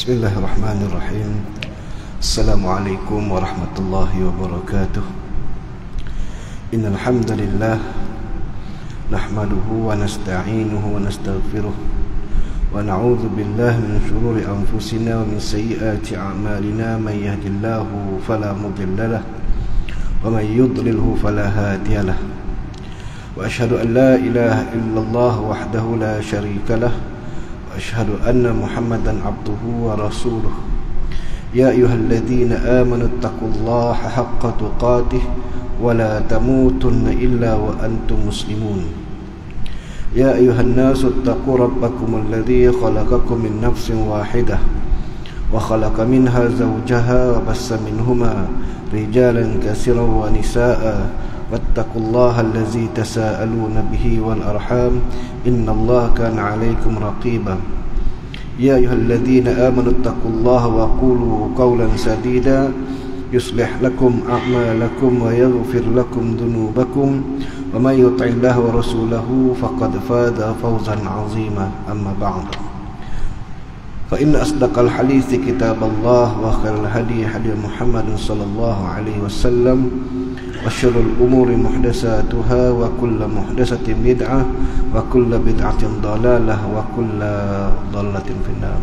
Bismillahirrahmanirrahim. Assalamualaikum warahmatullahi wabarakatuh. Innal hamdalillah nahmaduhu wa nasta'inuhu wa nastaghfiruh wa na'udzu billahi min shururi anfusina wa min sayyiati a'malina. May yahdihillahu fala mudilla lahu wa may yudlilhu fala hadiya lahu. Wa asyhadu an la ilaha illallah wahdahu la syarika lahu وأشهد أن محمدا عبده ورسوله يا أيها الذين آمنوا اتقوا الله حق تقاته ولا تموتن إلا وأنتم مسلمون يا أيها الناس اتقوا ربكم الذي خلقكم من نفس واحدة وخلق منها زوجها وبث منهما رجالا كثيرا ونساء واتقوا الله الذي تساءلون به والأرحام إن الله كان عليكم رقيبا يا أيها الذين آمنوا اتقوا الله وقولوا قولا سديدا يصلح لكم أعمالكم ويغفر لكم ذنوبكم ومن يطع الله ورسوله فقد فاز فوزا عظيما أما بعد فإن أصدق الحديث كتاب الله وخير الهدي هدي محمد صلى الله عليه وسلم وشر الأمور محدثاتها وكل محدثة بدعة وكل بدعة ضلالة وكل ضلالة في النار.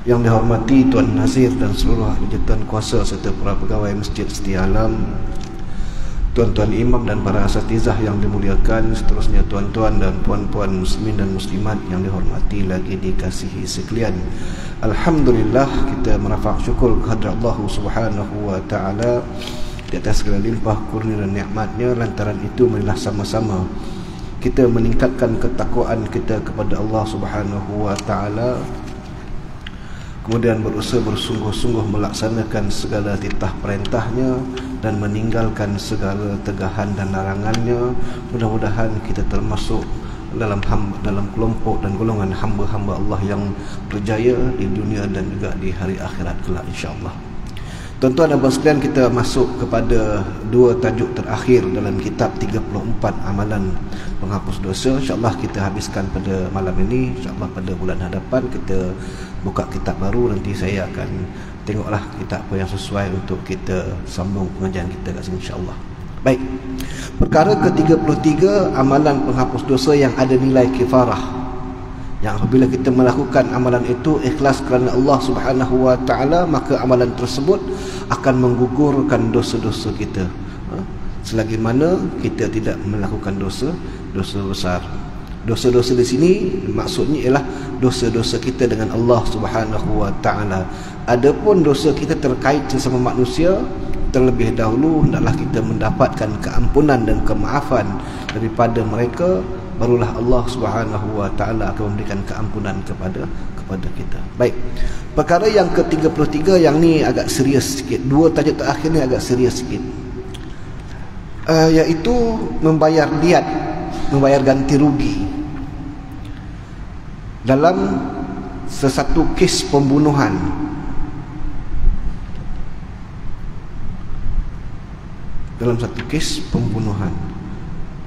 Yang dihormati Tuan Nazir dan seluruh jawatan kuasa serta para pegawai Masjid Setia Alam, tuan-tuan imam dan para asatizah yang dimuliakan, seterusnya tuan-tuan dan puan-puan muslimin dan muslimat yang dihormati lagi dikasihi sekalian. Alhamdulillah, kita merafak syukur kehadrat Allah Subhanahu wa taala di atas segala limpah kurnia dan nikmatnya. Lantaran itu marilah sama-sama kita meningkatkan ketakwaan kita kepada Allah Subhanahu wa taala, kemudian berusaha bersungguh-sungguh melaksanakan segala titah perintahnya dan meninggalkan segala tegahan dan larangannya. Mudah-mudahan kita termasuk dalam kelompok dan golongan hamba-hamba Allah yang berjaya di dunia dan juga di hari akhirat kelak, insya-Allah. Tuan-tuan dan puan sekalian, kita masuk kepada dua tajuk terakhir dalam kitab 34 amalan penghapus dosa. InsyaAllah kita habiskan pada malam ini. InsyaAllah pada bulan hadapan kita buka kitab baru. Nanti saya akan tengoklah kitab apa yang sesuai untuk kita sambung pengajian kita kat sini, insyaAllah. Baik, perkara ke-33, amalan penghapus dosa yang ada nilai kifarah, yang apabila kita melakukan amalan itu ikhlas kerana Allah Subhanahu wa taala, maka amalan tersebut akan menggugurkan dosa-dosa kita, selagi mana kita tidak melakukan dosa besar. Dosa-dosa di sini maksudnya ialah dosa-dosa kita dengan Allah Subhanahu wa taala. Adapun dosa kita terkait sesama manusia, terlebih dahulu hendaklah kita mendapatkan keampunan dan kemaafan daripada mereka, barulah Allah Subhanahu wa taala akan memberikan keampunan kepada kita. Baik, perkara yang ke-33 yang ni agak serius sikit. Dua tajuk terakhir ni agak serius sikit, iaitu membayar diat, membayar ganti rugi dalam sesuatu kes pembunuhan. Dalam satu kes pembunuhan,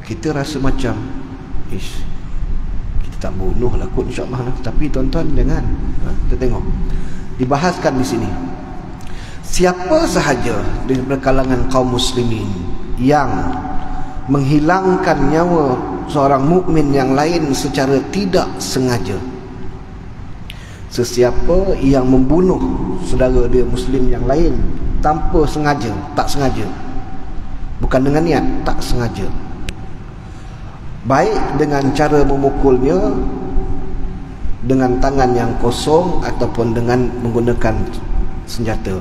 kita rasa macam kita tak bunuh lah kot, insyaAllah lah. Tapi tuan-tuan jangan, kita tengok dibahaskan di sini, siapa sahaja dari kalangan kaum muslimin yang menghilangkan nyawa seorang mukmin yang lain secara tidak sengaja. Sesiapa yang membunuh saudara dia muslim yang lain tanpa sengaja, tak sengaja, bukan dengan niat, tak sengaja, baik dengan cara memukulnya dengan tangan yang kosong ataupun dengan menggunakan senjata.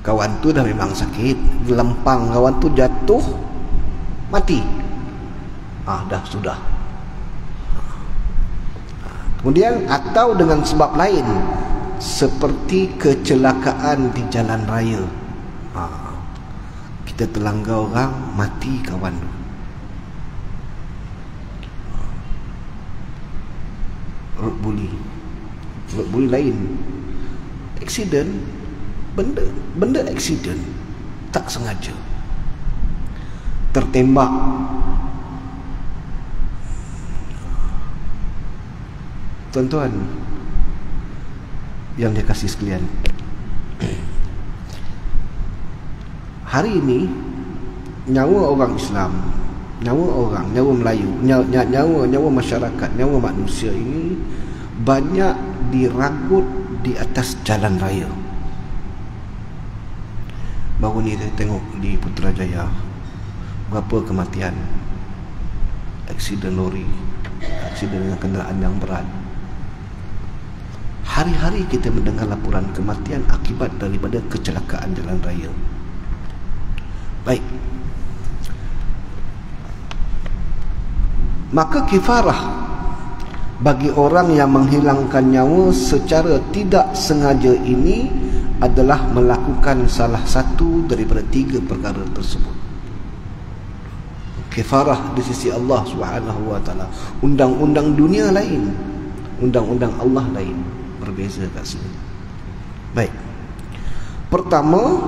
Kawan tu dah memang sakit, lempang kawan tu jatuh mati, dah sudah. Kemudian atau dengan sebab lain seperti kecelakaan di jalan raya, kita terlanggar orang, mati kawan tu. Road bully lain, accident, benda accident, tak sengaja, tertembak, Tuan-tuan yang dikasihi sekalian, hari ini nyawa orang Islam, nyawa Melayu, nyawa masyarakat, nyawa manusia ini banyak diragut di atas jalan raya. Baru ni saya tengok di Putrajaya berapa kematian, aksiden lori, aksiden dengan kenderaan yang berat. Hari-hari kita mendengar laporan kematian akibat daripada kecelakaan jalan raya. Baik, maka kifarah bagi orang yang menghilangkan nyawa secara tidak sengaja ini adalah melakukan salah satu daripada 3 perkara tersebut. Kifarah di sisi Allah Subhanahu wa taala. Undang-undang dunia lain, undang-undang Allah lain, berbeza kat sini. Baik. Pertama,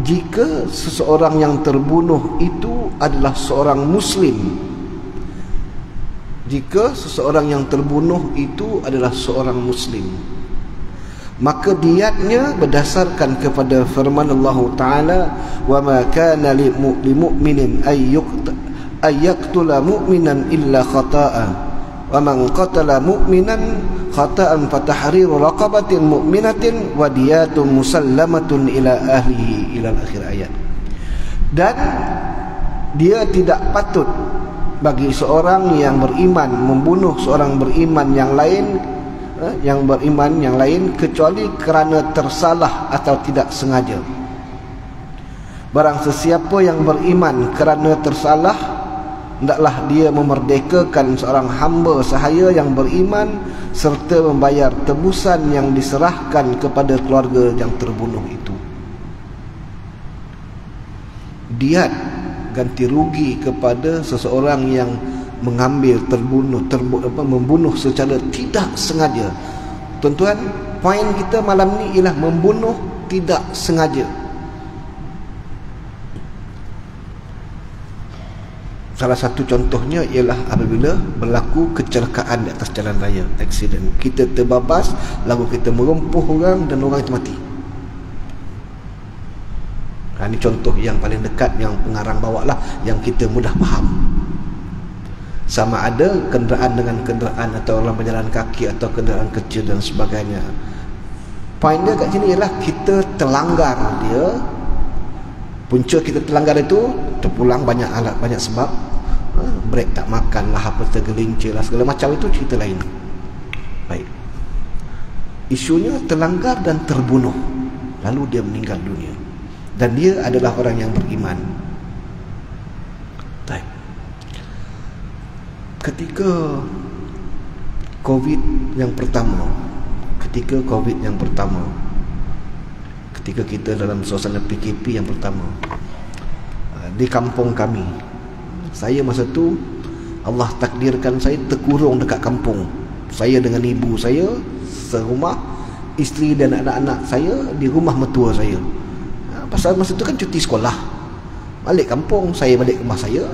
jika seseorang yang terbunuh itu adalah seorang muslim, jika seseorang yang terbunuh itu adalah seorang muslim, maka diatnya berdasarkan kepada firman Allah Ta'ala, wa ma kana li mu'minin ayyaqtula mu'minan illa khata'a wa man qatala mu'minan khata'an fatahriru raqabatin mu'minatin wa diyatun musallamatun ila ahlihi ila akhir ayat. Dan dia tidak patut bagi seorang yang beriman membunuh seorang beriman yang lain kecuali kerana tersalah atau tidak sengaja. Barang sesiapa yang beriman kerana tersalah, hendaklah dia memerdekakan seorang hamba sahaya yang beriman serta membayar tebusan yang diserahkan kepada keluarga yang terbunuh itu. Diat ganti rugi kepada seseorang yang mengambil membunuh secara tidak sengaja. Tuan-tuan, poin kita malam ni ialah membunuh tidak sengaja. Salah satu contohnya ialah apabila berlaku kecelakaan di atas jalan raya, aksiden. Kita terbabas, lalu kita merumpuh orang dan orang itu mati. Ini contoh yang paling dekat yang pengarang bawa lah, yang kita mudah faham. Sama ada kenderaan dengan kenderaan, atau orang berjalan kaki, atau kenderaan kecil dan sebagainya. Poin dia kat sini ialah kita terlanggar dia. Punca kita terlanggar itu terpulang banyak alat, banyak sebab. Brek tak makan lah, apa tergelincir lah, segala macam, itu cerita lain. Baik, isunya terlanggar dan terbunuh, lalu dia meninggal dunia, dan dia adalah orang yang beriman. Baik. Ketika COVID yang pertama, ketika kita dalam suasana PKP yang pertama, di kampung kami, saya masa tu Allah takdirkan saya terkurung dekat kampung. Saya dengan ibu saya serumah, isteri dan anak-anak saya di rumah mertua saya. Pasal masa tu kan cuti sekolah, balik kampung, saya balik rumah saya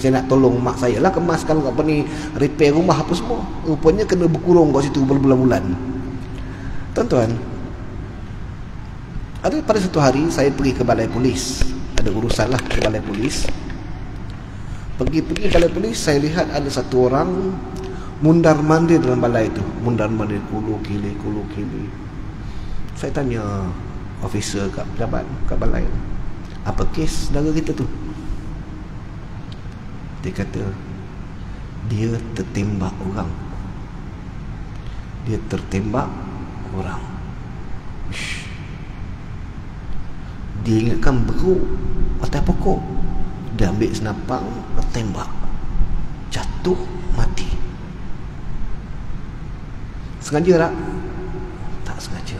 nak tolong mak saya lah kemaskan apa ni, repair rumah apa semua. Rupanya kena berkurung kat situ berbulan-bulan. Tuan-tuan, ada pada satu hari saya pergi ke balai polis, ada urusan lah ke balai polis. Pergi balai polis, saya lihat ada satu orang mundar-mandir dalam balai itu, mundar-mandir kulu kili. Saya tanya officer kat pejabat kat balai, apa kes saudara kita tu? Dia kata dia tertembak orang. Dia ingatkan beruk atas pokok, dia ambil senapang, tembak, jatuh, mati. Sengaja tak? Tak sengaja.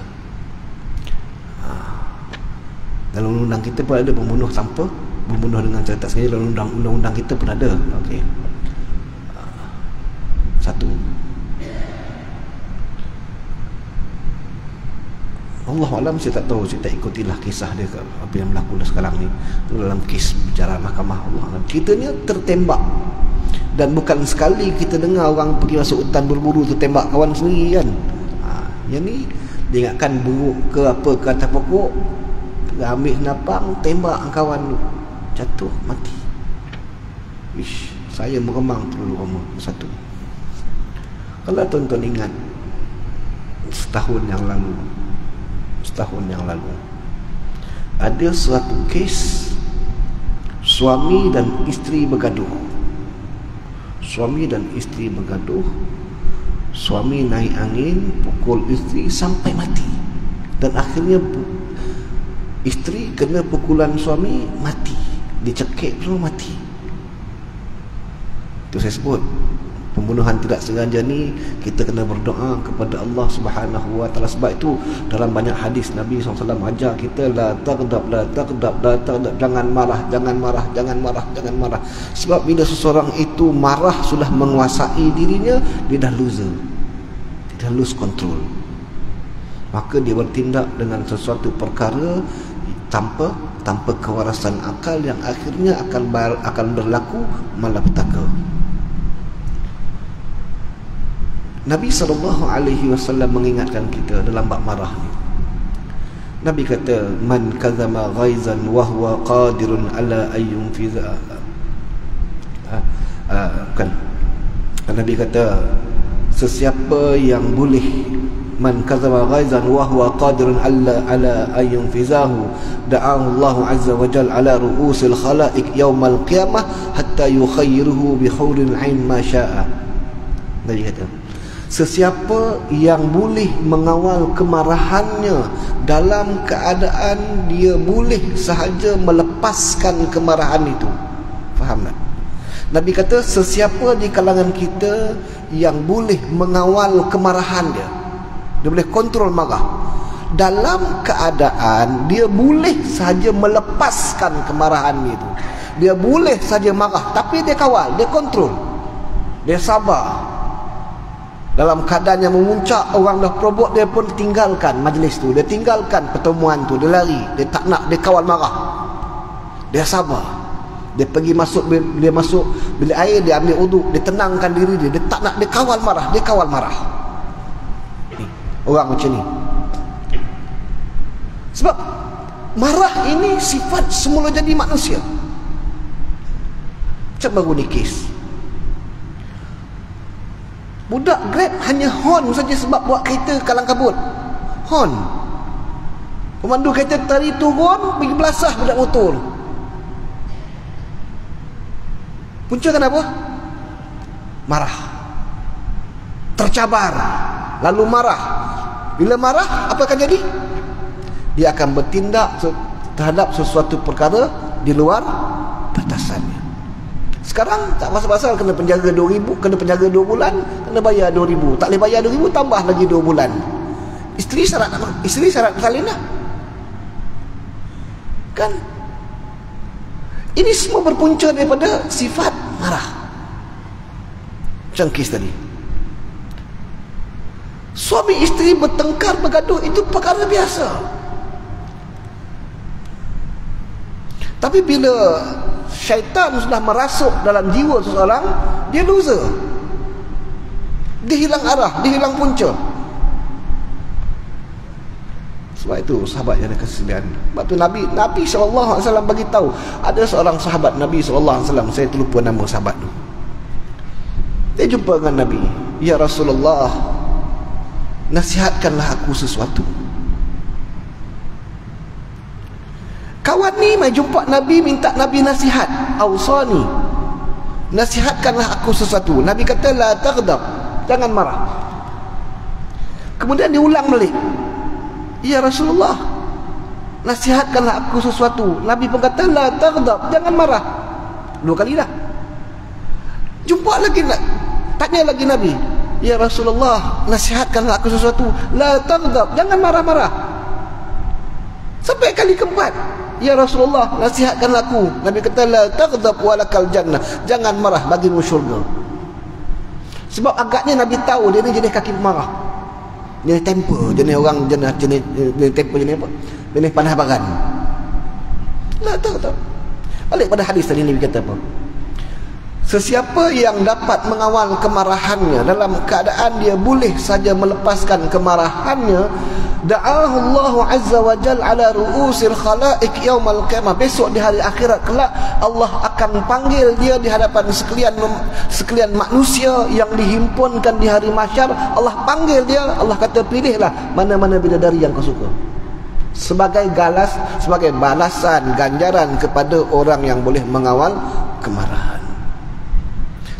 Dalam undang-undang kita pun ada pembunuh tanpa, membunuh dengan cara tak sengaja. Dalam undang-undang kita pun ada. Okey. Satu, Allah alam, saya tak tahu, saya tak ikutilah kisah dia apa yang berlaku sekarang ni dalam kes bicara mahkamah. Allah alam, kita ni tertembak. Dan bukan sekali kita dengar orang pergi masuk hutan berburu tu tembak kawan sendiri kan. Yang ni dia ingatkan buruk ke apa ke atas pokok, ambil senapang tembak kawan tu, jatuh mati. Ish, saya meremang dulu rumah satu. Kalau tuan-tuan ingat setahun yang lalu ada suatu kes suami dan isteri bergaduh. Suami naik angin, pukul isteri sampai mati. Dan akhirnya isteri kena pukulan suami, mati. Dicekik semua, mati. Itu saya sebut, pembunuhan tidak sengaja ni kita kena berdoa kepada Allah Subhanahu wa taala. Sebab itu dalam banyak hadis Nabi SAW ajar kita la taghdab, jangan marah. Sebab bila seseorang itu marah sudah menguasai dirinya, dia dah loser. Dia dah lose control. Maka dia bertindak dengan sesuatu perkara tanpa kewarasan akal yang akhirnya akan berlaku malapetaka. Nabi SAW mengingatkan kita dalam bab marah ni. Nabi kata, man kazama ghaizan wa huwa qadirun ala ayyun fiza. Nabi kata, sesiapa yang boleh, man kazama ghaizan wa huwa qadirun ala ayyun fizahu, da'ahu Allah azza wa jalla ala ru'usil khalaiq yaumal qiyamah hatta yukhayyiruhu bi huril ain ma syaa. Nabi kata, sesiapa yang boleh mengawal kemarahannya dalam keadaan dia boleh sahaja melepaskan kemarahan itu. Faham tak? Nabi kata sesiapa di kalangan kita yang boleh mengawal kemarahan dia boleh kontrol marah dalam keadaan dia boleh sahaja melepaskan kemarahan itu. Dia boleh sahaja marah, tapi dia kawal, dia kontrol, dia sabar. Dalam keadaan yang memuncak, orang dah provok, dia pun tinggalkan majlis tu, dia tinggalkan pertemuan tu, dia lari, dia tak nak, dia kawal marah, dia sabar. Dia pergi masuk, dia masuk bilik air, dia ambil uduk, dia tenangkan diri dia tak nak, dia kawal marah, ni, orang macam ni. Sebab marah ini sifat semula jadi manusia. Macam baru ni kes budak Grab hanya horn saja sebab buat kereta kalang kabut. Horn. Pemandu kereta tadi turun, pergi belasah budak motor. Punca kenapa? Marah. Tercabar. Lalu marah. Bila marah, apa akan jadi? Dia akan bertindak terhadap sesuatu perkara di luar batasannya. Sekarang tak pasal-pasal kena penjara 2,000, kena penjara 2 bulan, kena bayar 2,000. Tak boleh bayar 2,000, tambah lagi 2 bulan. Isteri syarat bersalin lah. Kan? Ini semua berpunca daripada sifat marah. Macam kes tadi. Suami isteri bertengkar, bergaduh, itu perkara biasa. Tapi bila syaitan sudah merasuk dalam jiwa seseorang, dia loser. Dia hilang arah, dia hilang punca. Sebab itu sahabat yang ada kesediaan. Sebab tu Nabi SAW bagi tahu, ada seorang sahabat Nabi SAW, saya terlupa nama sahabat tu. Dia jumpa dengan Nabi, ya Rasulullah, nasihatkanlah aku sesuatu. Kawan ni mai jumpa Nabi, minta Nabi nasihat. Ausani, nasihatkanlah aku sesuatu. Nabi kata la taghdab, jangan marah. Kemudian diulang balik, ya Rasulullah, nasihatkanlah aku sesuatu. Nabi pun kata la taghdab, jangan marah. 2 kali dah. Jumpa lagi, tanya lagi Nabi, ya Rasulullah, nasihatkanlah aku sesuatu. La taghdab, jangan marah-marah. Sampai kali keempat, ya Rasulullah, nasihatkanlah aku. Nabi kata la taghdab walakal jannah, jangan marah, bagimu syurga. Sebab agaknya Nabi tahu dia ni jenis kaki pemarah, jenis temper, jenis orang jenis temper, jenis apa, jenis panah baran. La taghdab. Balik pada hadis tadi, Nabi kata apa? Sesiapa yang dapat mengawal kemarahannya dalam keadaan dia boleh saja melepaskan kemarahannya, da'ahu Allah azza wa jalla ala ru'usil khalaiq yaumal qiyamah. Besok di hari akhirat kelak Allah akan panggil dia di hadapan sekalian manusia yang dihimpunkan di hari mahsyar. Allah panggil dia, Allah kata pilihlah mana-mana bidadari yang kau suka, sebagai balasan ganjaran kepada orang yang boleh mengawal kemarahan.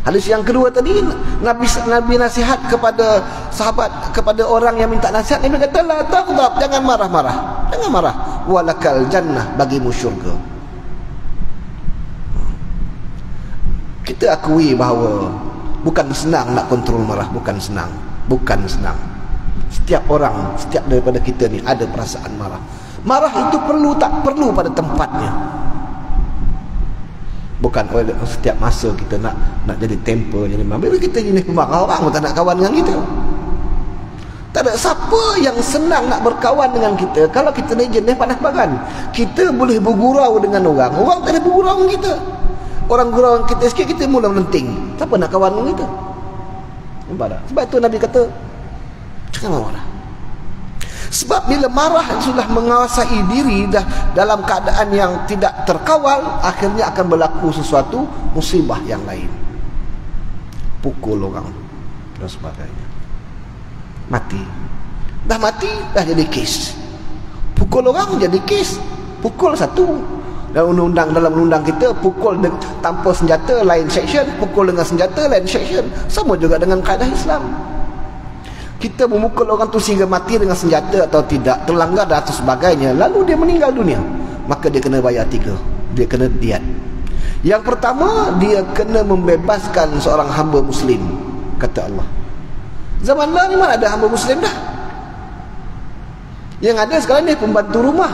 Hadis yang kedua tadi, Nabi nasihat kepada sahabat, kepada orang yang minta nasihat. Nabi kata la taghdab, jangan marah-marah, jangan marah, walakal jannah, bagimu syurga. Kita akui bahawa bukan senang nak kontrol marah, bukan senang. Setiap orang, setiap daripada kita ni ada perasaan marah. Marah itu perlu tak perlu pada tempatnya. Bukan setiap masa kita nak jadi temper, jadi marah. Bila kita jenis pemarah, orang pun tak nak kawan dengan kita. Tak ada siapa yang senang nak berkawan dengan kita kalau kita ni jenis panas bagan. Kita boleh bergurau dengan orang tak boleh bergurau dengan kita. Orang gurau dengan kita sikit, kita mula melenting. Siapa nak kawan dengan kita? Nampak tak? Sebab itu Nabi kata jangan marah. Sebab bila marah sudah menguasai diri dah dalam keadaan yang tidak terkawal, akhirnya akan berlaku sesuatu musibah yang lain. Pukul orang dan sebagainya. Mati. Dah mati, dah jadi kes. Pukul orang jadi kes. Pukul satu. Dalam undang kita, pukul tanpa senjata lain section, pukul dengan senjata lain section. Sama juga dengan kaedah Islam. Kita memukul orang tu sehingga mati dengan senjata atau tidak, terlanggar dan atau sebagainya, lalu dia meninggal dunia, maka dia kena bayar 3. Dia kena diat. Yang pertama, dia kena membebaskan seorang hamba muslim, kata Allah. Zaman lah ni mana ada hamba muslim dah. Yang ada sekarang ni pembantu rumah,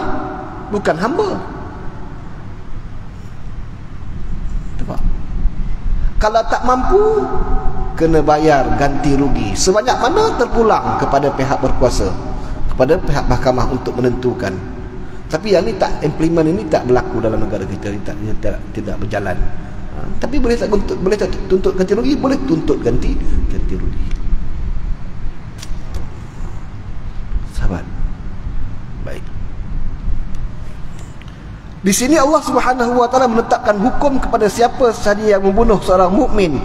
bukan hamba. Nampak? Kalau tak mampu, kena bayar ganti rugi sebanyak mana terpulang kepada pihak berkuasa, kepada pihak mahkamah untuk menentukan. Tapi yang ni tak, implement ini tak berlaku dalam negara kita, tidak berjalan. Tapi boleh tak tuntut ganti rugi? Boleh tuntut ganti rugi. Sahabat, baik. Di sini Allah Subhanahu wa taala menetapkan hukum kepada siapa sahaja yang membunuh seorang mukmin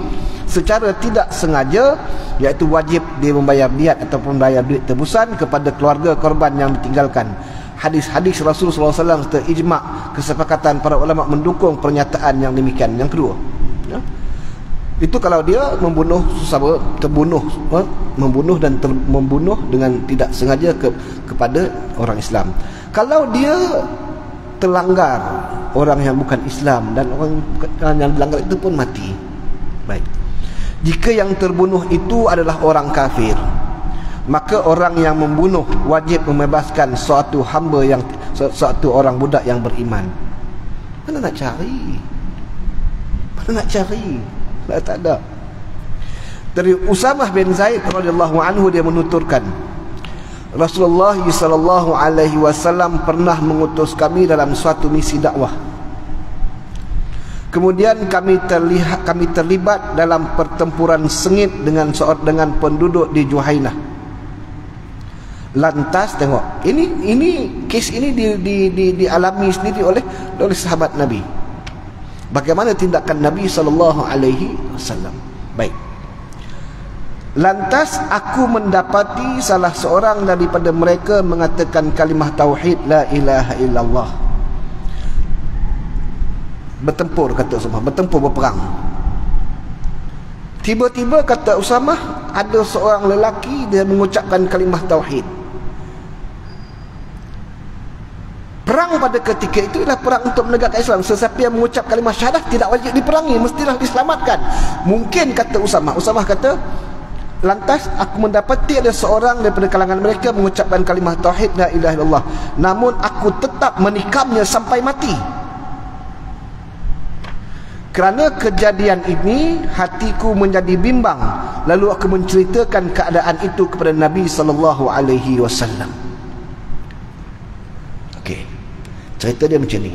secara tidak sengaja, iaitu wajib dia membayar diat ataupun bayar duit tebusan kepada keluarga korban yang ditinggalkan. Hadis-hadis Rasulullah SAW serta ijma' kesepakatan para ulama mendukung pernyataan yang demikian. Yang kedua, ya, itu kalau dia membunuh membunuh dengan tidak sengaja kepada orang Islam. Kalau dia terlanggar orang yang bukan Islam dan orang yang dilanggar itu pun mati, baik. Jika yang terbunuh itu adalah orang kafir, maka orang yang membunuh wajib membebaskan suatu orang budak yang beriman. Mana nak cari? Tak ada. Dari Usamah bin Zaid radhiyallahu anhu, dia menuturkan, Rasulullah sallallahu alaihi wasallam pernah mengutus kami dalam suatu misi dakwah. Kemudian kami terlibat dalam pertempuran sengit dengan penduduk di Juhainah. Lantas tengok, ini kes ini dialami sendiri oleh sahabat Nabi. Bagaimana tindakan Nabi sallallahu alaihi wasallam? Baik. Lantas aku mendapati salah seorang daripada mereka mengatakan kalimah tauhid la ilaha illallah. Bertempur, kata Usamah, berperang. Tiba-tiba, kata Usamah, ada seorang lelaki dia mengucapkan kalimah tauhid. Perang pada ketika itu adalah perang untuk menegakkan Islam. Sesiapa yang mengucap kalimah syahadah tidak wajib diperangi, mestilah diselamatkan. Mungkin, kata Usamah kata, lantas aku mendapati ada seorang daripada kalangan mereka mengucapkan kalimah tauhid la ilaha illallah, namun aku tetap menikamnya sampai mati. Kerana kejadian ini, hatiku menjadi bimbang. Lalu aku menceritakan keadaan itu kepada Nabi sallallahu alaihi wasallam. Okey. Cerita dia macam ni.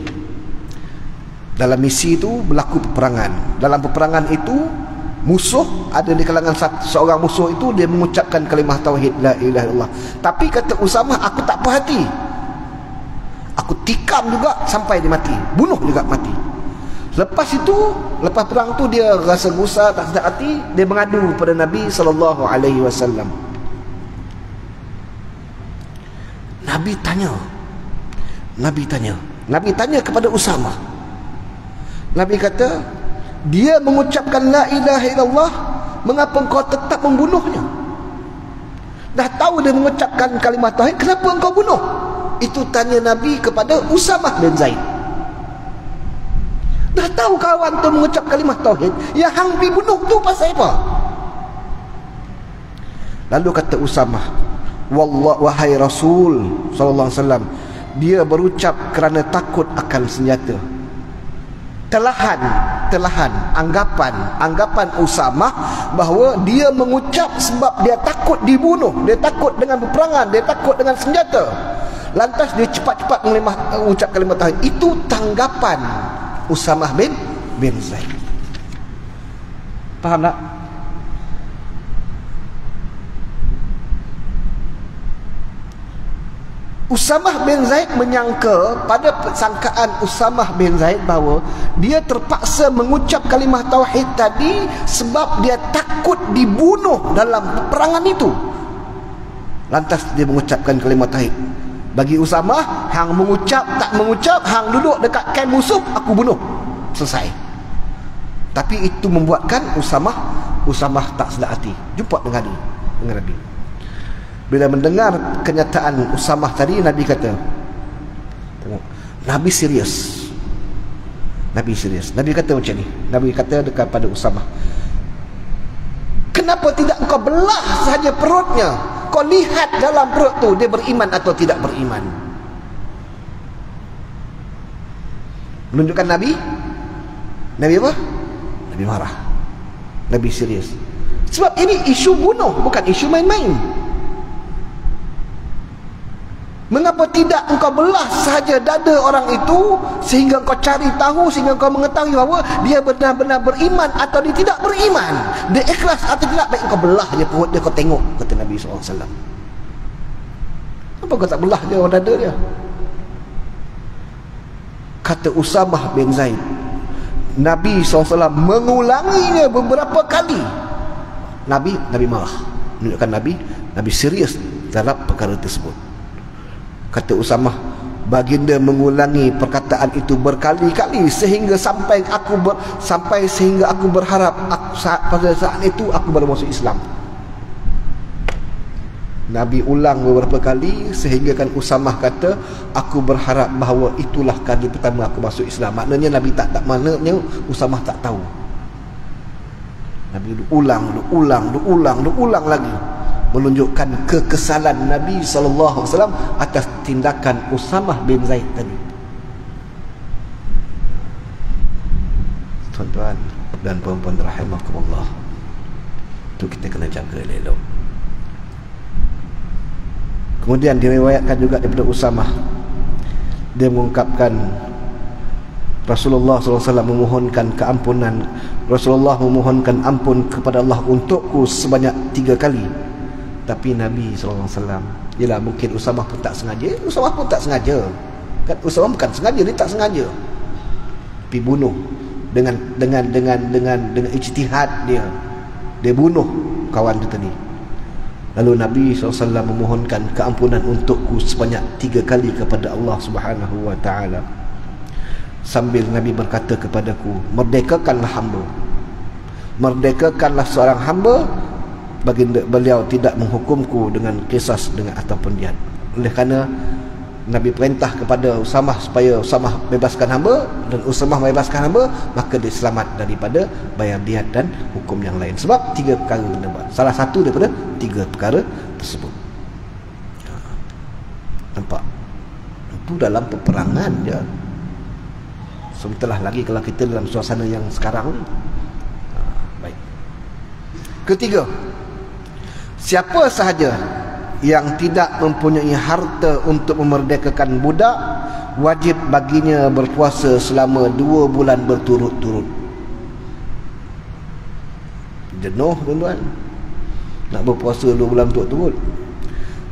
Dalam misi itu berlaku peperangan. Dalam peperangan itu musuh, ada di kalangan seorang musuh itu dia mengucapkan kalimah tauhid la ilaha illallah. Tapi kata Usamah, aku tak puas hati, aku tikam juga sampai dia mati, bunuh juga mati. Lepas itu, lepas perang tu dia rasa gusar, tak sedap hati, dia mengadu kepada Nabi SAW. Nabi tanya kepada Usamah. Nabi kata, dia mengucapkan la ilaha illallah, mengapa engkau tetap membunuhnya? Dah tahu dia mengucapkan kalimah tauhid, kenapa engkau bunuh? Itu tanya Nabi kepada Usamah bin Zaid. Dah tahu kawan tu mengucap kalimah tauhid, yang hang pergi bunuh tu pasal apa? Lalu kata Usamah, wallah, wahai Rasul sallallahu alaihi wasallam, dia berucap kerana takut akan senjata. Telahan anggapan Usamah bahawa dia mengucap sebab dia takut dibunuh, dia takut dengan peperangan, dia takut dengan senjata. Lantas dia cepat-cepat mengucap kalimah tauhid. Itu tanggapan Usamah bin Zaid. Faham tak? Usamah bin Zaid menyangka, pada persangkaan Usamah bin Zaid bahawa dia terpaksa mengucap kalimah tauhid tadi sebab dia takut dibunuh dalam peperangan itu. Lantas dia mengucapkan kalimah tauhid. Bagi Usamah, hang mengucap tak mengucap, hang duduk dekat kamp musuh, aku bunuh, selesai. Tapi itu membuatkan Usamah tak sedap hati, jumpa dengan Nabi. Bila mendengar kenyataan Usamah tadi, Nabi kata, tengok, Nabi serius. Nabi kata macam ni. Nabi kata dekat pada Usamah, kenapa tidak engkau belah sahaja perutnya? Kau lihat dalam perut tu dia beriman atau tidak beriman. Menunjukkan Nabi apa? Nabi marah. Nabi serius. Sebab ini isu bunuh, bukan isu main-main. Mengapa tidak engkau belah sahaja dada orang itu sehingga engkau cari tahu, sehingga engkau mengetahui bahawa dia benar-benar beriman atau dia tidak beriman, dia ikhlas atau tidak? Baik engkau belah je perut dia, kau tengok, kata Nabi SAW. Apa kau tak belah dia orang dada dia? Kata Usamah bin Zaid, Nabi SAW mengulanginya beberapa kali. Nabi marah, menunjukkan Nabi serius dalam perkara tersebut. Kata Usamah, baginda mengulangi perkataan itu berkali-kali sehingga sampai aku berharap pada saat itu aku baru masuk Islam. Nabi ulang beberapa kali sehingga kan Usamah kata, aku berharap bahawa itulah kali pertama aku masuk Islam. Maknanya Nabi maknanya Usamah tak tahu. Nabi ulang lagi, menunjukkan kekesalan Nabi SAW atas tindakan Usamah bin Zaid tadi. Tuan-tuan dan puan-puan rahimakumullah, itu kita kena jaga elok. Kemudian diriwayatkan juga daripada Usamah, dia mengungkapkan Rasulullah SAW memohonkan keampunan, Rasulullah memohonkan ampun kepada Allah untukku sebanyak 3 kali. Tapi Nabi SAW, yelah mungkin Usamah pun tak sengaja kan, Usamah bukan sengaja, dia tak sengaja, tapi bunuh dengan ijtihad dia bunuh kawan dia tadi. Lalu Nabi SAW memohonkan keampunan untukku sebanyak 3 kali kepada Allah Subhanahu wa ta'ala. Sambil Nabi berkata kepadaku, merdekakanlah hamba, merdekakanlah seorang hamba. Baginda beliau tidak menghukumku dengan kisas dengan ataupun diat. Oleh kerana Nabi perintah kepada Usamah supaya Usamah bebaskan hamba, dan Usamah bebaskan hamba, maka dia selamat daripada bayar diat dan hukum yang lain. Sebab 3 perkara, salah satu daripada 3 perkara tersebut. Nampak? Itu dalam peperangan je. Sebentar lagi kalau kita dalam suasana yang sekarang ni. Baik. Ketiga, siapa sahaja yang tidak mempunyai harta untuk memerdekakan budak, wajib baginya berpuasa selama 2 bulan berturut-turut. Jenuh tuan-tuan nak berpuasa 2 bulan berturut-turut.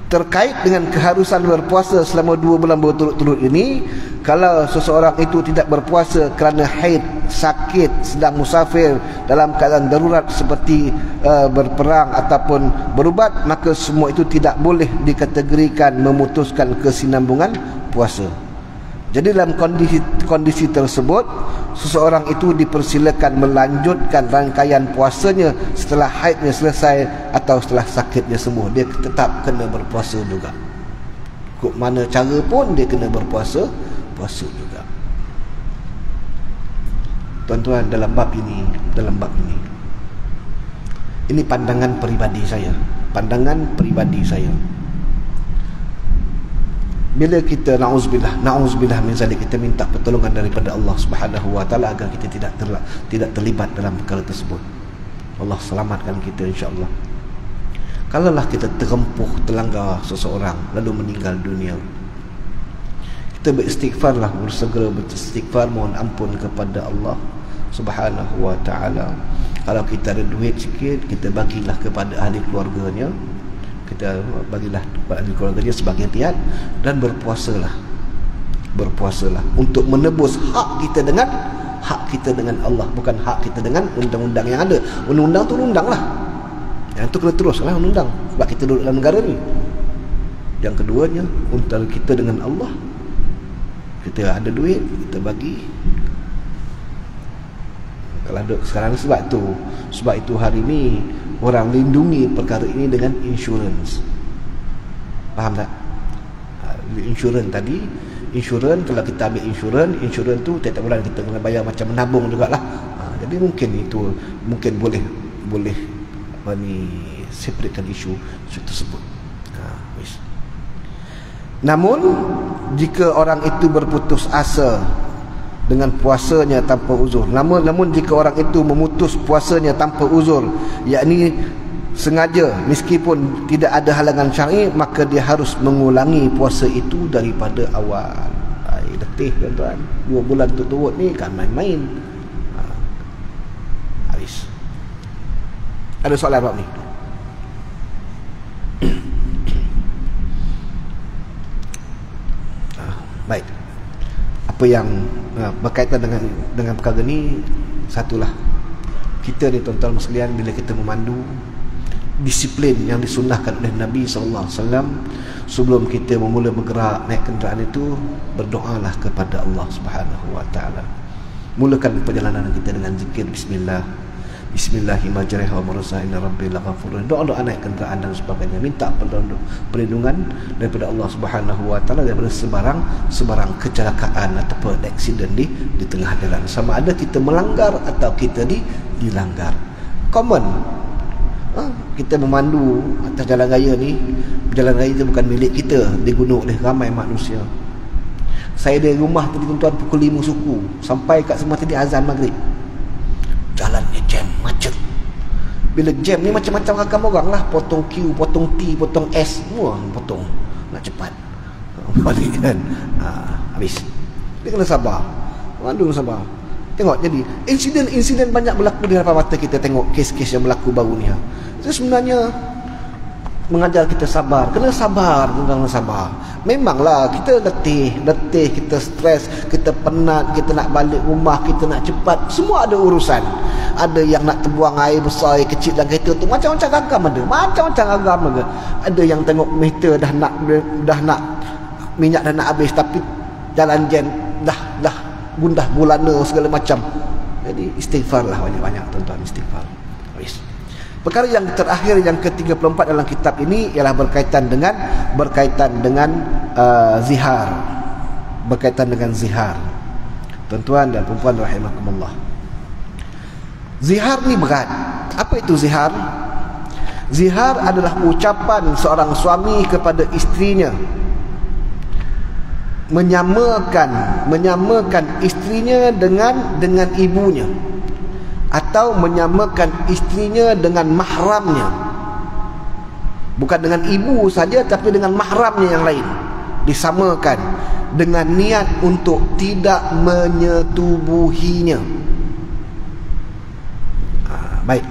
Terkait dengan keharusan berpuasa selama 2 bulan berturut-turut ini, kalau seseorang itu tidak berpuasa kerana haid, sakit, sedang musafir, dalam keadaan darurat seperti berperang ataupun berubat, maka semua itu tidak boleh dikategorikan memutuskan kesinambungan puasa. Jadi dalam kondisi tersebut, seseorang itu dipersilakan melanjutkan rangkaian puasanya setelah haidnya selesai atau setelah sakitnya sembuh. Dia tetap kena berpuasa juga. Kok mana cara pun dia kena berpuasa juga. Tuan-tuan, dalam bab ini, ini pandangan peribadi saya. Bila kita na'udzubillah min zalik, kita minta pertolongan daripada Allah Subhanahu wa taala agar kita tidak terlibat dalam perkara tersebut. Allah selamatkan kita insya-Allah. Kalaulah kita terlanggar seseorang lalu meninggal dunia, kita beristighfarlah, bersegera beristighfar, mohon ampun kepada Allah Subhanahu wa taala. Kalau kita ada duit sikit, kita bagilah kepada ahli keluarganya. Kita bagilah kepada ahli keluarganya sebagai tiad, dan berpuasalah untuk menebus hak kita dengan Allah, bukan hak kita dengan undang-undang yang ada. Undang-undang tu undang lah, yang tu kena teruslah undang, sebab kita duduk dalam negara ni. Yang keduanya, antara kita dengan Allah, kita ada duit, kita bagi. Kalau ada sekarang, sebab itu hari ni orang lindungi perkara ini dengan insurans. Faham tak? Insurans tadi, kalau kita ambil insurans tu tiap bulan kita kena bayar macam menabung jugalah. Jadi mungkin boleh separatekan isu tersebut. Namun jika orang itu berputus asa dengan puasanya tanpa uzur, namun jika orang itu memutus puasanya tanpa uzur, yakni sengaja meskipun tidak ada halangan syar'i, maka dia harus mengulangi puasa itu daripada awal. Letih tuan-tuan, 2 bulan turut ni kan main-main. Habis. Ada soalan bab ni? Baik. Apa yang berkaitan dengan perkara ni, satulah, kita ni tuan-tuan sekalian, bila kita memandu, disiplin yang disunnahkan oleh Nabi SAW, sebelum kita memula bergerak naik kenderaan itu, berdoalah kepada Allah Subhanahu wa taala. Mulakan perjalanan kita dengan zikir Bismillahirrahmanirrahim wa mursaha inna rabbil ghafurun. Doa-doa naik kenderaan dan sebagainya, minta perlindungan daripada Allah Subhanahu wa taala daripada sebarang kecelakaan ataupun aksiden di tengah jalan, sama ada kita melanggar atau kita dilanggar. Common. Kita memandu atas jalan raya ni, jalan raya itu bukan milik kita, digunakan oleh ramai manusia. Saya dari rumah tadi tuan-tuan pukul 5 suku, sampai kat semua tadi azan maghrib. Jalannya jam, macet. Bila jam ni macam-macam rakam orang lah, potong Q, potong T, potong S, semua potong, nak cepat balik kan. Habis. Dia kena sabar, sabar. Tengok, jadi insiden banyak berlaku di hadapan mata kita. Tengok kes-kes yang berlaku baru ni. Itu sebenarnya mengajar kita sabar. Kena sabar. Memanglah kita letih, kita stres, kita penat, kita nak balik rumah, kita nak cepat, semua ada urusan. Ada yang nak terbuang air besar, air kecil dalam kereta tu, macam-macam agam ada. Ada yang tengok meter dah nak minyak dah nak habis, tapi jalan jam dah gundah gulana segala macam. Jadi istighfarlah banyak-banyak tuan-tuan, istighfar. Perkara yang terakhir, yang ke-34 dalam kitab ini, ialah berkaitan dengan zihar. Berkaitan dengan zihar. Tuan-tuan dan puan-puan rahimakumullah. Zihar ni berat. Apa itu zihar? Zihar adalah ucapan seorang suami kepada isterinya, menyamakan isterinya dengan ibunya, atau menyamakan isterinya dengan mahramnya. Bukan dengan ibu saja, tapi dengan mahramnya yang lain. Disamakan. dengan niat untuk tidak menyetubuhinya. Baik.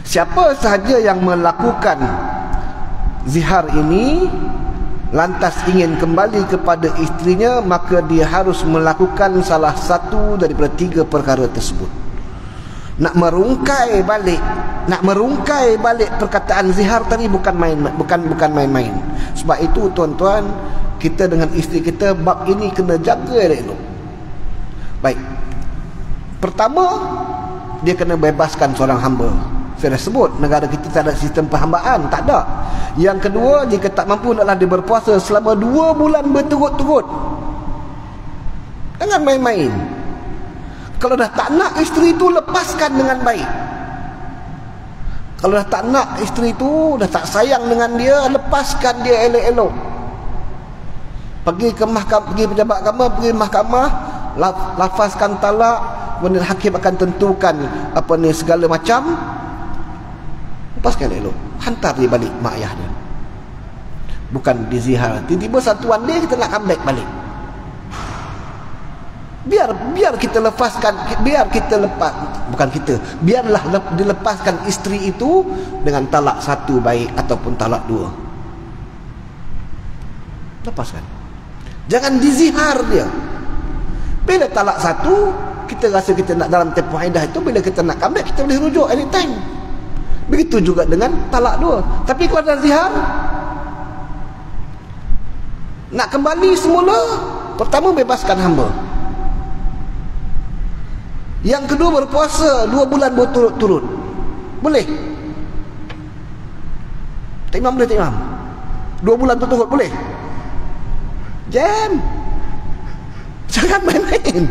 Siapa sahaja yang melakukan zihar ini lantas ingin kembali kepada isterinya, maka dia harus melakukan salah satu daripada 3 perkara tersebut. Nak merungkai balik perkataan zihar tadi bukan main-main. Sebab itu tuan-tuan, kita dengan isteri kita bab ini kena jaga elok-elok. Baik. Pertama, dia kena bebaskan seorang hamba. Saya dah sebut, negara kita tak ada sistem perhambaan, tak ada. Yang kedua, jika tak mampu, hendaklah dia berpuasa selama 2 bulan berturut-turut. Jangan main-main. Kalau dah tak nak isteri itu, lepaskan dengan baik. Kalau dah tak nak isteri itu, dah tak sayang dengan dia, lepaskan dia elok-elok. Pergi ke mahkamah, pergi pejabat agama, pergi mahkamah, lafazkan talak, kemudian hakim akan tentukan segala macam. Lepaskan elok, hantar dia balik mak ayah dia. Bukan dizihar. Tiba-tiba satuan dia kita nak comeback balik. Biar kita lepaskan, biarlah dilepaskan isteri itu dengan talak 1 baik ataupun talak 2. Lepaskan. Jangan dizihar dia. Bila talak 1, kita rasa kita nak dalam tempoh iddah itu, bila kita nak comeback, kita boleh rujuk anytime. Begitu juga dengan talak 2. Tapi kalau ada zihar, nak kembali semula, pertama bebaskan hamba. Yang kedua, berpuasa 2 bulan berturut-turut. Boleh? Tak imam boleh, tak imam? 2 bulan berturut-turut boleh? Jam. Jangan main-main.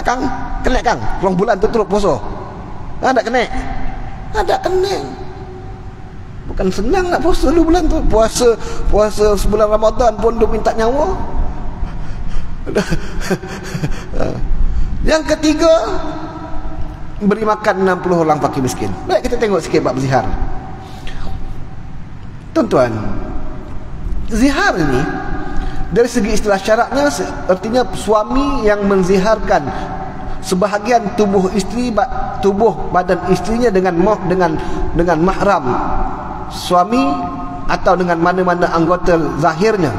Kang, kena Kang, 2 bulan berturut puasa. Tak kena. Ada kena. Bukan senang nak puasa 2 bulan tu. Puasa sebulan Ramadan pun dia minta nyawa. Yang ketiga, beri makan 60 orang fakir miskin. Baik, kita tengok sikit bab zihar. Tuan-tuan, zihar ini dari segi istilah syaraknya artinya suami yang menziharkan sebahagian tubuh isteri, tubuh badan isterinya dengan mahram suami atau dengan mana-mana anggota zahirnya.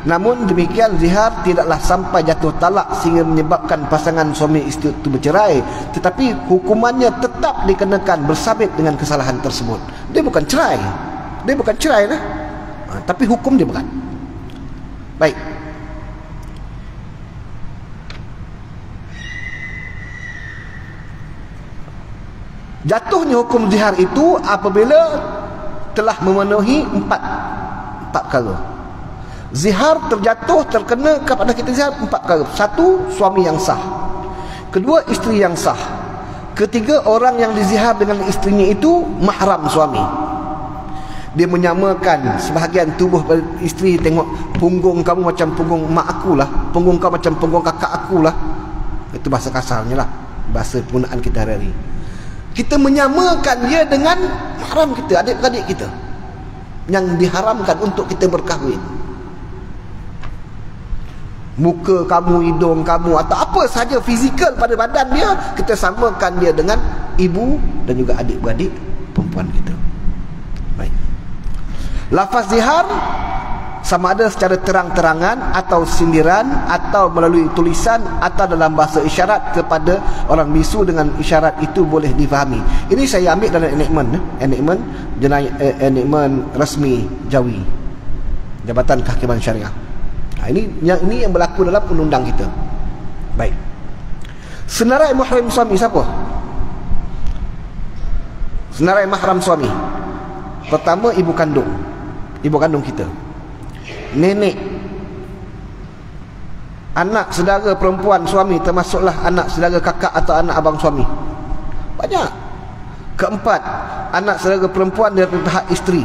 Namun demikian, zihar tidaklah sampai jatuh talak sehingga menyebabkan pasangan suami isteri itu bercerai, tetapi hukumannya tetap dikenakan bersabit dengan kesalahan tersebut. Dia bukan cerai lah. Tapi hukum dia berat. Baik. Jatuhnya hukum zihar itu apabila telah memenuhi 4 perkara. Zihar terkena kepada kita zihar 4 perkara. 1, suami yang sah. 2, isteri yang sah. 3, orang yang dizihar dengan isterinya itu mahram suami. Dia menyamakan sebahagian tubuh isteri. Tengok, punggung kamu macam punggung mak aku lah, punggung kau macam punggung kakak aku lah. Itu bahasa kasarnya lah, bahasa penggunaan kita hari-hari. Kita menyamakan dia dengan mahram kita, adik-adik kita yang diharamkan untuk kita berkahwin. Muka kamu, hidung kamu atau apa sahaja fizikal pada badan dia, kita samakan dia dengan ibu dan juga adik-beradik perempuan kita. Baik. Lafaz zihar sama ada secara terang-terangan atau sindiran atau melalui tulisan atau dalam bahasa isyarat kepada orang bisu, dengan isyarat itu boleh difahami. Ini saya ambil dalam enakmen rasmi Jawi, Jabatan Kehakiman Syariah. Ini yang berlaku dalam undang-undang kita. Baik. Senarai mahram suami siapa? Senarai mahram suami. Pertama, ibu kandung kita. Nenek, anak saudara perempuan suami, termasuklah anak saudara kakak atau anak abang suami. Banyak. Keempat, anak saudara perempuan dari pihak isteri.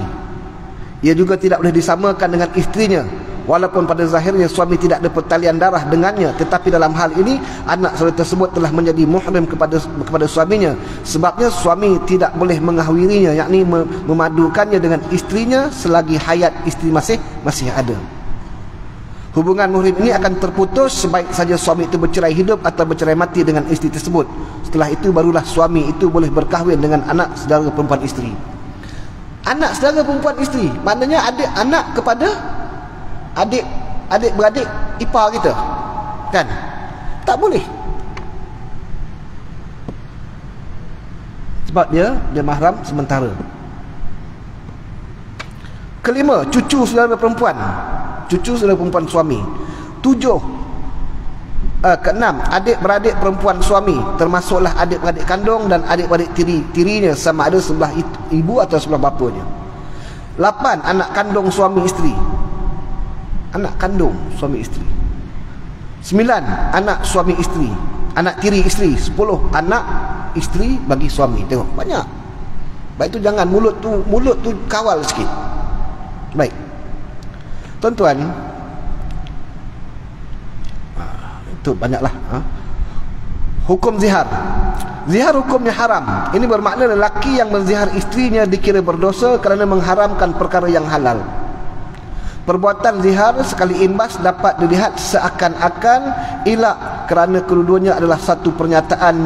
Ia juga tidak boleh disamakan dengan isterinya, walaupun pada zahirnya suami tidak ada pertalian darah dengannya, tetapi dalam hal ini anak saudara tersebut telah menjadi muhrim kepada suaminya. Sebabnya suami tidak boleh mengahwirinya, yakni memadukannya dengan isterinya selagi hayat isteri masih ada. Hubungan muhrim ini akan terputus sebaik saja suami itu bercerai hidup atau bercerai mati dengan isteri tersebut. Setelah itu barulah suami itu boleh berkahwin dengan anak saudara perempuan isteri. Anak saudara perempuan isteri, maknanya adik anak kepada adik beradik ipar kita, kan? Tak boleh, sebab dia mahram sementara. Kelima, cucu saudara perempuan, cucu saudara perempuan suami. 6, adik-beradik perempuan suami, termasuklah adik-beradik kandung dan adik-beradik tirinya, sama ada sebelah ibu atau sebelah bapanya. 8, anak kandung suami isteri, anak kandung suami isteri. 9, anak suami isteri, anak tiri isteri. 10, anak isteri bagi suami. Tengok, banyak. Baik tu jangan mulut tu kawal sikit. Baik, tuan-tuan, itu banyaklah. Hukum zihar. Zihar hukumnya haram. Ini bermakna lelaki yang menzihar istrinya dikira berdosa kerana mengharamkan perkara yang halal. Perbuatan zihar sekali imbas dapat dilihat seakan-akan elak kerana kedua-duanya adalah satu pernyataan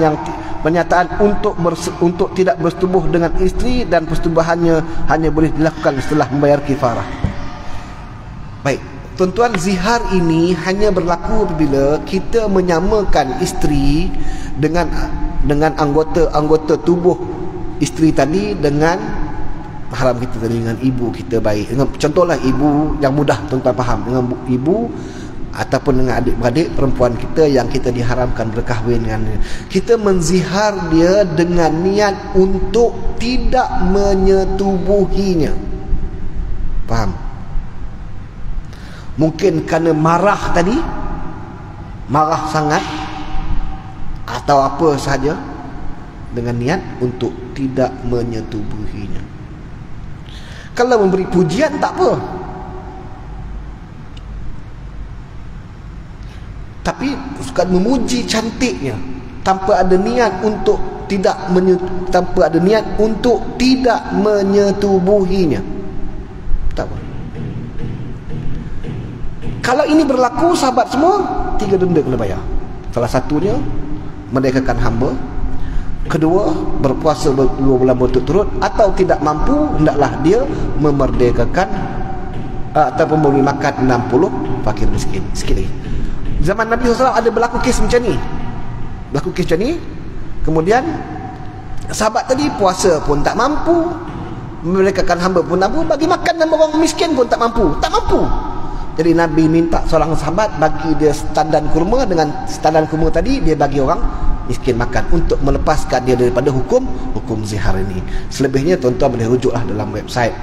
untuk tidak bersetubuh dengan isteri, dan persetubuhannya hanya boleh dilakukan setelah membayar kifarah. Baik, tuan-tuan, zihar ini hanya berlaku apabila kita menyamakan isteri dengan anggota tubuh isteri tadi dengan mahram kita tadi, dengan ibu kita. Baik, dengan contohlah ibu yang mudah tuan-tuan faham, dengan ibu ataupun dengan adik-beradik perempuan kita yang kita diharamkan berkahwin dengannya. Kita menzihar dia dengan niat untuk tidak menyetubuhinya. Faham? Mungkin kerana marah tadi, marah sangat atau apa sahaja, dengan niat untuk tidak menyetubuhinya. Kalau memberi pujian tak apa, tapi suka memuji cantiknya tanpa ada niat untuk tidak menyetubuhinya, tak apa. Kalau ini berlaku, sahabat semua, 3 denda kena bayar. Salah satunya merdekakan hamba. Kedua, berpuasa 2 bulan berturut-turut. Atau tidak mampu, hendaklah dia memerdekakan ataupun memberi makan 60 fakir miskin. Sikit lagi, zaman Nabi SAW ada berlaku kes macam ni. Kemudian sahabat tadi puasa pun tak mampu, memerdekakan hamba pun tak mampu, bagi makan dengan orang miskin pun tak mampu. Jadi Nabi minta seorang sahabat bagi dia standan kurma, dengan standan kurma tadi dia bagi orang miskin makan, untuk melepaskan dia daripada hukum zihar ini. Selebihnya tuan-tuan boleh rujuklah dalam website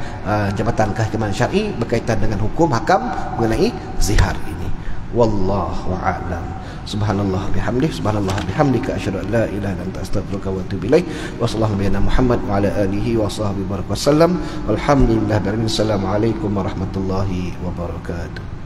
Jabatan Kehakiman Syar'i berkaitan dengan hukum hakam mengenai zihar ini. Wallahu a'lam. Subhanallah bihamdika asyhadu an la ilaha illa anta astaghfiruka wa atubu ilaik. Wa sallallahu alaihi Muhammad wa ala alihi wa sahbihi wasallam. Walhamdulillah. Assalamualaikum warahmatullahi wabarakatuh.